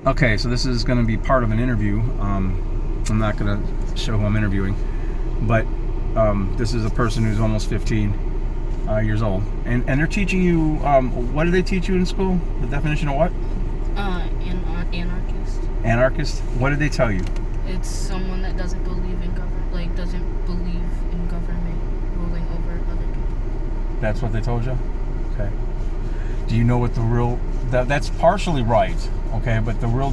Okay, so this is going to be part of an interview. I'm not going to show who I'm interviewing, but this is a person who's almost 15 years old, and they're teaching you. What do they teach you in school? The definition of what? Anarchist. Anarchist. What did they tell you? It's someone that doesn't believe in doesn't believe in government ruling over other people. That's what they told you? Okay. Do you know what the real... That's partially right, okay, but the real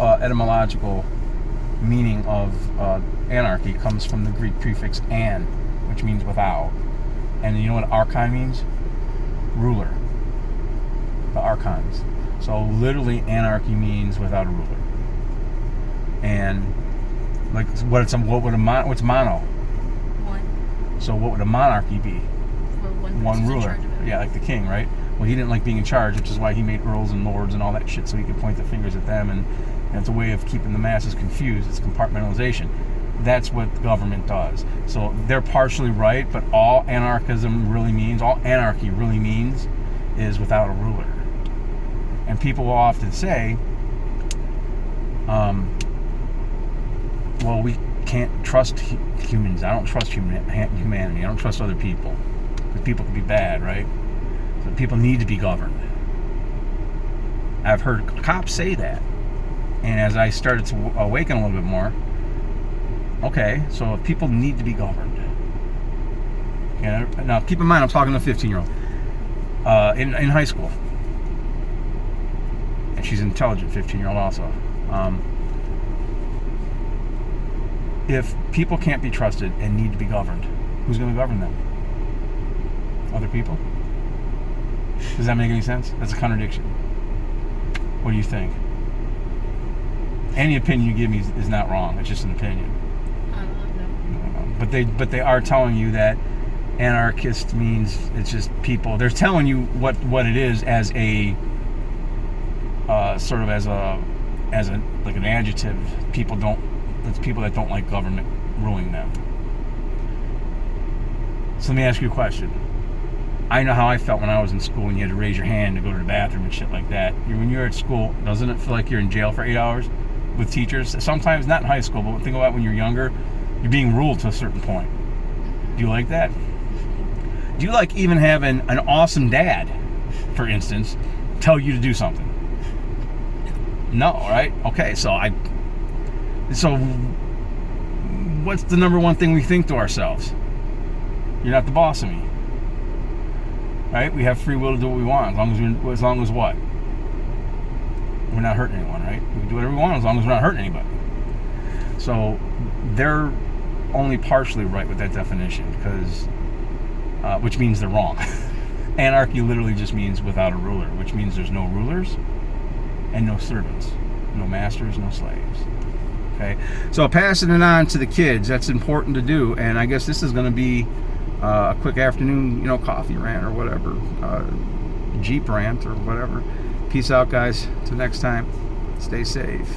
etymological meaning of anarchy comes from the Greek prefix an, which means without. And you know what archon means? Ruler. The archons. So literally anarchy means without a ruler. And like what's mono? One. So what would a monarchy be? One ruler. Yeah, like the king, right? Well, he didn't like being in charge, which is why he made earls and lords and all that shit, so he could point the fingers at them, and it's a way of keeping the masses confused. It's compartmentalization. That's what the government does. So they're partially right, but all anarchy really means is without a ruler. And people will often say, well, we can't trust humans. I don't trust humanity. I don't trust other people. Because people can be bad, right? So people need to be governed. I've heard cops say that. And as I started to awaken a little bit more, okay, so if people need to be governed. Now, keep in mind, I'm talking to a 15-year-old in high school. And she's an intelligent 15-year-old also. If people can't be trusted and need to be governed, who's going to govern them? Other people? Does that make any sense? That's a contradiction. What do you think? Any opinion you give me is not wrong. It's just an opinion. I don't know. But they are telling you that anarchist means it's just people. They're telling you what it is as a sort of as like an adjective. It's people that don't like government ruling them. So let me ask you a question. I know how I felt when I was in school and you had to raise your hand to go to the bathroom and shit like that. When you're at school, doesn't it feel like you're in jail for 8 hours with teachers? Sometimes not in high school, but think about when you're younger, you're being ruled to a certain point. Do you like that? Do you like even having an awesome dad, for instance, tell you to do something? No, right? Okay, so what's the number one thing we think to ourselves? You're not the boss of me. Right? We have free will to do what we want, as long as what? We're not hurting anyone, right? We can do whatever we want as long as we're not hurting anybody. So they're only partially right with that definition, because which means they're wrong. Anarchy literally just means without a ruler, which means there's no rulers and no servants, no masters, no slaves. Okay, so passing it on to the kids, that's important to do. And I guess this is going to be a quick afternoon, coffee rant or whatever, Jeep rant or whatever. Peace out, guys. Till next time, stay safe.